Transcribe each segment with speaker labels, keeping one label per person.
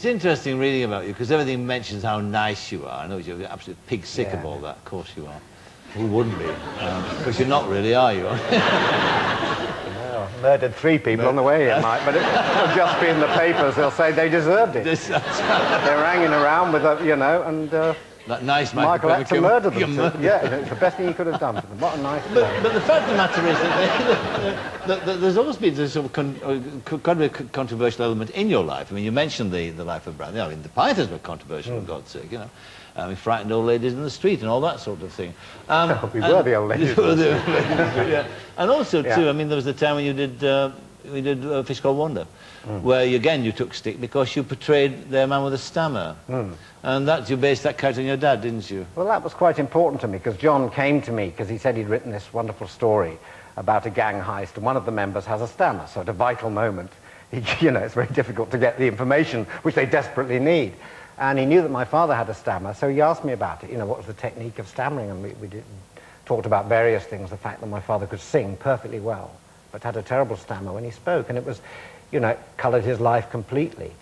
Speaker 1: It's interesting reading about you, because everything mentions how nice you are. I know you're absolutely pig sick of all that, of course you are. Who wouldn't be? Because you're not really, are you?
Speaker 2: Well, murdered 3 people on the way here, Mike, but it'll just be in the papers. They'll say they deserved it. They're hanging around with, you know, and...
Speaker 1: that nice
Speaker 2: Michael had to murder them. Yeah, it's the best thing he could have done for them. What a nice
Speaker 1: but the fact of the matter is that there's always been this sort of quite a controversial element in your life. I mean, you mentioned the life of Brandy. I mean, the Pythons were controversial, for God's sake, you know. We frightened old ladies in the street and all that sort of thing.
Speaker 2: We were the old ladies.
Speaker 1: Yeah. And also, too, I mean, there was the time when you did a Fish Called Wanda, where, again, you took stick because you portrayed their man with a stammer. And you based that character on your dad, didn't you?
Speaker 2: Well, that was quite important to me, because John came to me because he said he'd written this wonderful story about a gang heist, and one of the members has a stammer, so at a vital moment, you know, it's very difficult to get the information which they desperately need. And he knew that my father had a stammer, so he asked me about it, you know, what was the technique of stammering, and we talked about various things, the fact that my father could sing perfectly well, but had a terrible stammer when he spoke, and it was, you know, it coloured his life completely.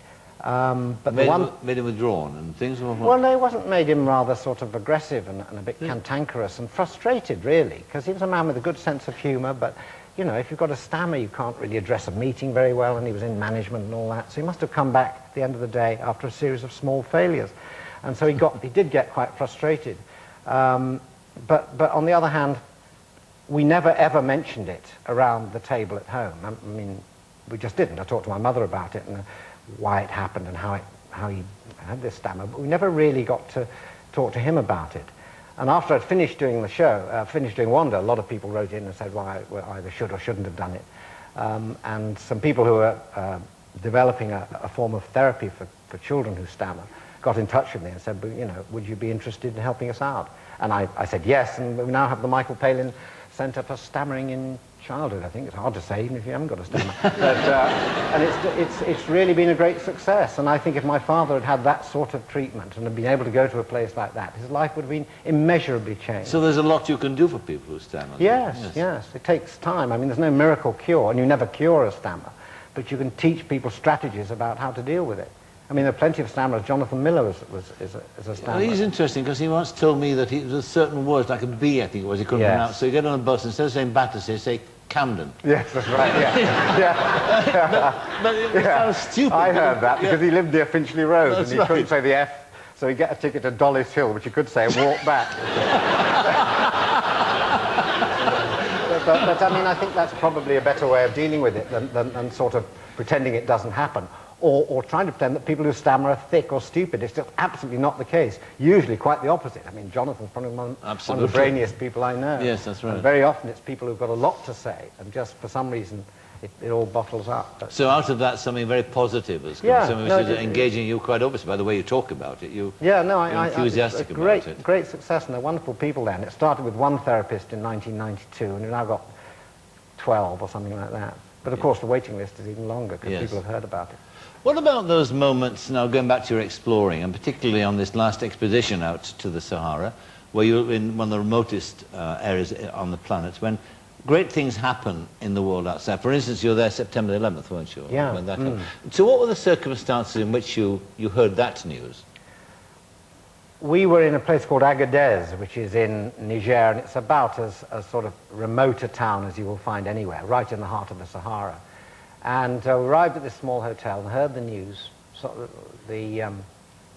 Speaker 2: But
Speaker 1: made him withdrawn and things?
Speaker 2: Well, no, it wasn't made him rather sort of aggressive and a bit cantankerous and frustrated, really, because he was a man with a good sense of humour, but, you know, if you've got a stammer, you can't really address a meeting very well, and he was in management and all that, so he must have come back at the end of the day after a series of small failures. And so he did get quite frustrated. But on the other hand, we never ever mentioned it around the table at home. I mean, we just didn't. I talked to my mother about it and why it happened and how he had this stammer, but we never really got to talk to him about it. And after I'd finished doing the show, finished doing Wanda, a lot of people wrote in and said, well, I either should or shouldn't have done it. And some people who were developing a form of therapy for children who stammer got in touch with me and said, you know, would you be interested in helping us out? And I said yes, and we now have the Michael Palin Centre for Stammering in Childhood. I think it's hard to say, even if you haven't got a stammer. And it's really been a great success. And I think if my father had had that sort of treatment and had been able to go to a place like that, his life would have been immeasurably changed.
Speaker 1: So there's a lot you can do for people who stammer.
Speaker 2: Yes. It takes time. I mean, there's no miracle cure, and you never cure a stammer, but you can teach people strategies about how to deal with it. I mean, there are plenty of stammerers. Jonathan Miller is a stammerer.
Speaker 1: Well, he's interesting because he once told me that there's certain words, like a B, I think it was, he couldn't pronounce. So you get on a bus, instead of saying Battersea, say Camden.
Speaker 2: Yes, that's right,
Speaker 1: But it sounds stupid.
Speaker 2: I heard that because he lived near Finchley Road and he couldn't say the F, so he'd get a ticket to Dollis Hill, which he could say, and walk back. but I mean, I think that's probably a better way of dealing with it than sort of pretending it doesn't happen. Or trying to pretend that people who stammer are thick or stupid. It's just absolutely not the case. Usually quite the opposite. I mean, Jonathan's probably one of the brainiest people I know.
Speaker 1: Yes, that's right.
Speaker 2: And very often it's people who've got a lot to say, and just for some reason it all bottles up. But
Speaker 1: so out of that, something very positive has come. Something which is engaging you quite obviously by the way you talk about it. You're enthusiastic about it.
Speaker 2: Great success, and they're wonderful people then. It started with one therapist in 1992, and we've now got 12 or something like that. But of course the waiting list is even longer because people have heard about it.
Speaker 1: What about those moments, now going back to your exploring, and particularly on this last expedition out to the Sahara, where you were in one of the remotest areas on the planet, when great things happen in the world outside? For instance, you were there September 11th, weren't you?
Speaker 2: Yeah.
Speaker 1: When that So what were the circumstances in which you heard that news?
Speaker 2: We were in a place called Agadez, which is in Niger, and it's about as sort of remote a town as you will find anywhere, right in the heart of the Sahara. And we arrived at this small hotel and heard the news. So the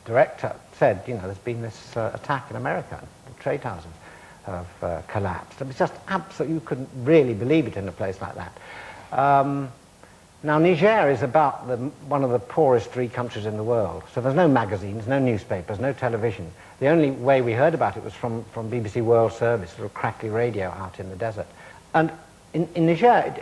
Speaker 2: director said, you know, there's been this attack in America. The trade houses have collapsed. It was just absolutely, you couldn't really believe it in a place like that. Now, Niger is about one of the poorest 3 countries in the world. So there's no magazines, no newspapers, no television. The only way we heard about it was from BBC World Service, a little crackly radio out in the desert. And in Niger,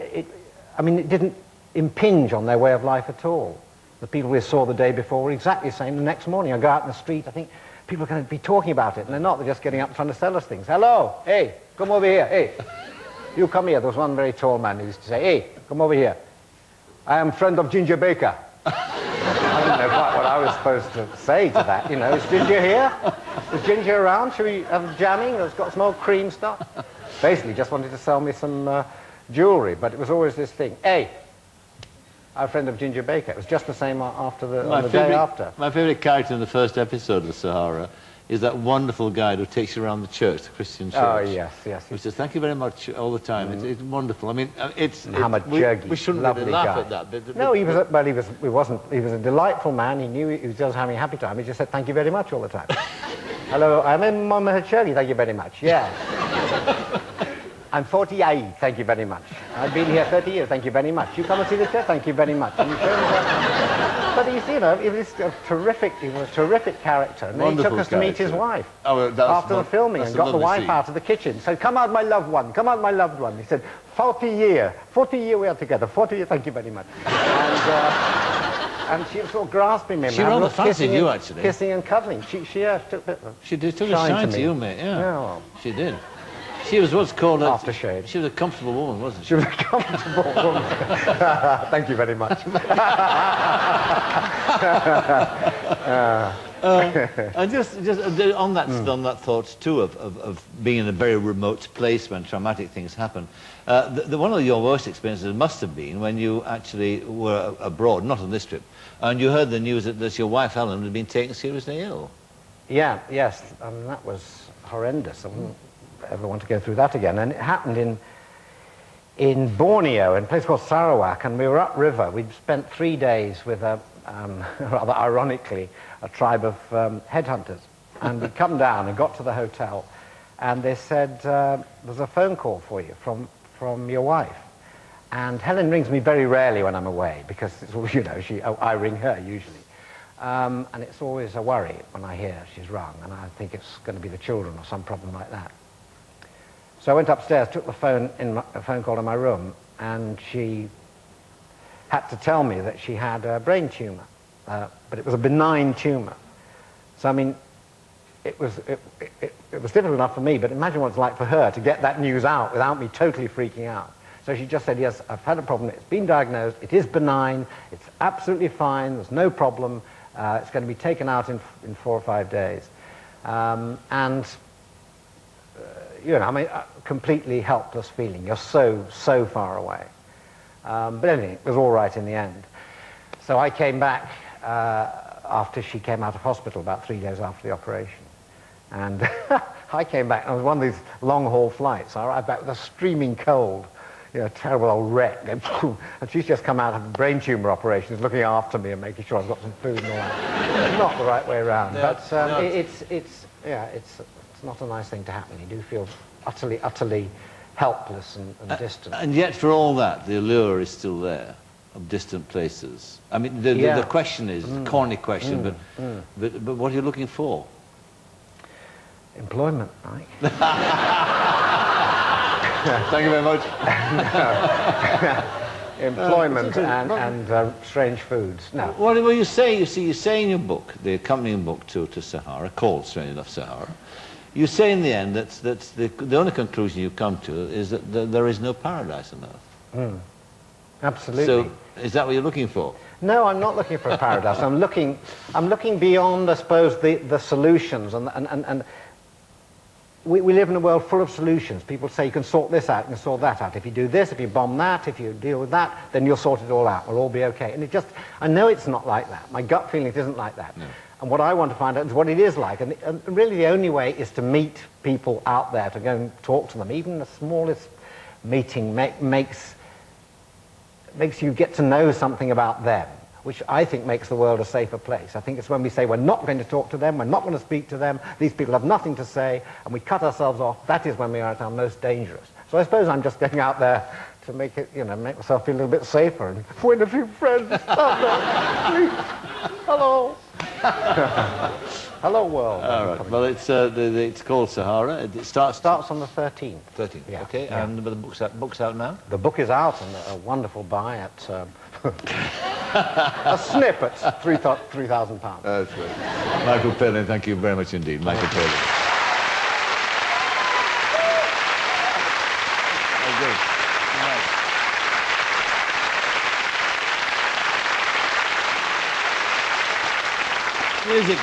Speaker 2: I mean, it didn't impinge on their way of life at all. The people we saw the day before were exactly the same the next morning. I go out in the street, I think people are going to be talking about it, and they're not. They're just getting up trying to sell us things. Hello, hey, come over here, hey, you come here. There was one very tall man who used to say, hey, come over here. I am friend of Ginger Baker. I didn't know quite what I was supposed to say to that, you know. Is Ginger here? Is Ginger around? Should we have jamming? It's got some old cream stuff. Basically just wanted to sell me some jewellery, but it was always this thing. Hey, a friend of Ginger Baker. It was just the same on the day after.
Speaker 1: My favourite character in the first episode of Sahara is that wonderful guide who takes you around the church, the Christian church.
Speaker 2: Oh, yes.
Speaker 1: Who says, thank you very much all the time. It's wonderful. I mean, we shouldn't really laugh at that. But,
Speaker 2: no, he was a delightful man. He knew he was just having a happy time. He just said, thank you very much all the time. Hello, I'm Mama Shirley, thank you very much. Yeah. I'm 48, thank you very much. I've been here 30 years, thank you very much. You come and see the church, thank you very much. But he was a terrific character. And then he took us to meet his wife after the filming and got the wife out of the kitchen. Said, come out, my loved one, come out, my loved one. He said, 40 year we are together, 40 year, thank you very much. And she was sort of grasping me.
Speaker 1: She rather fancied you, actually.
Speaker 2: Kissing and cuddling. She took a bit of
Speaker 1: took a shine to you, mate, yeah. Well, she did. She was what's called
Speaker 2: aftershave.
Speaker 1: She was a comfortable woman, wasn't she?
Speaker 2: She was a comfortable woman. Thank you very much.
Speaker 1: And just on that thought too of being in a very remote place when traumatic things happen. One of your worst experiences must have been when you actually were abroad, not on this trip, and you heard the news that your wife Helen had been taken seriously ill.
Speaker 2: Yeah, yes, that was horrendous. I wouldn't ever want to go through that again. And it happened in Borneo, in a place called Sarawak, and we were upriver. We'd spent 3 days with rather ironically, a tribe of headhunters. And we'd come down and got to the hotel, and they said, there's a phone call for you from your wife. And Helen rings me very rarely when I'm away, because, it's, you know, I ring her usually. And it's always a worry when I hear she's rung, and I think it's going to be the children or some problem like that. So I went upstairs, took the phone call in my room, and she had to tell me that she had a brain tumour, but it was a benign tumour. So I mean, it was difficult enough for me, but imagine what it's like for her to get that news out without me totally freaking out. So she just said, yes, I've had a problem, it's been diagnosed, it is benign, it's absolutely fine, there's no problem, it's going to be taken out in 4 or 5 days. You know, I mean, a completely helpless feeling. You're so far away. But anyway, it was all right in the end. So I came back after she came out of hospital, about 3 days after the operation. And I came back, and it was one of these long-haul flights. I arrived back with a streaming cold, you know, terrible old wreck. And she's just come out of a brain tumour operation, looking after me and making sure I've got some food and all that. It's not the right way around. Yeah, but it's not a nice thing to happen. You do feel utterly helpless and distant.
Speaker 1: And yet, for all that, the allure is still there of distant places. I mean, the question is a corny question, but what are you looking for?
Speaker 2: Employment, Mike.
Speaker 1: Thank you very much.
Speaker 2: Employment and strange foods. No.
Speaker 1: What do you say? You say in your book, the accompanying book to Sahara, called, strangely enough, Sahara, you say in the end that the only conclusion you come to is that there is no paradise on earth.
Speaker 2: Absolutely.
Speaker 1: So, is that what you're looking for?
Speaker 2: No, I'm not looking for a paradise. I'm looking beyond, I suppose, the solutions. And we live in a world full of solutions. People say you can sort this out, you can sort that out. If you do this, if you bomb that, if you deal with that, then you'll sort it all out. We'll all be okay. And I know it's not like that. My gut feeling it isn't like that. No. And what I want to find out is what it is like. And really the only way is to meet people out there, to go and talk to them. Even the smallest meeting makes you get to know something about them, which I think makes the world a safer place. I think it's when we say we're not going to talk to them, we're not going to speak to them, these people have nothing to say, and we cut ourselves off, that is when we are at our most dangerous. So I suppose I'm just getting out there to make it, you know, make myself feel a little bit safer and win a few friends. Hello. Hello, world.
Speaker 1: All right. Well, it's called Sahara. It starts
Speaker 2: on the 13th.
Speaker 1: 13th. Yeah. Okay.
Speaker 2: Yeah.
Speaker 1: And the book's out now.
Speaker 2: The book is out, and a wonderful buy at a snip at £3,000.
Speaker 1: That's right. Michael Palin, thank you very much indeed. Michael Palin. Music.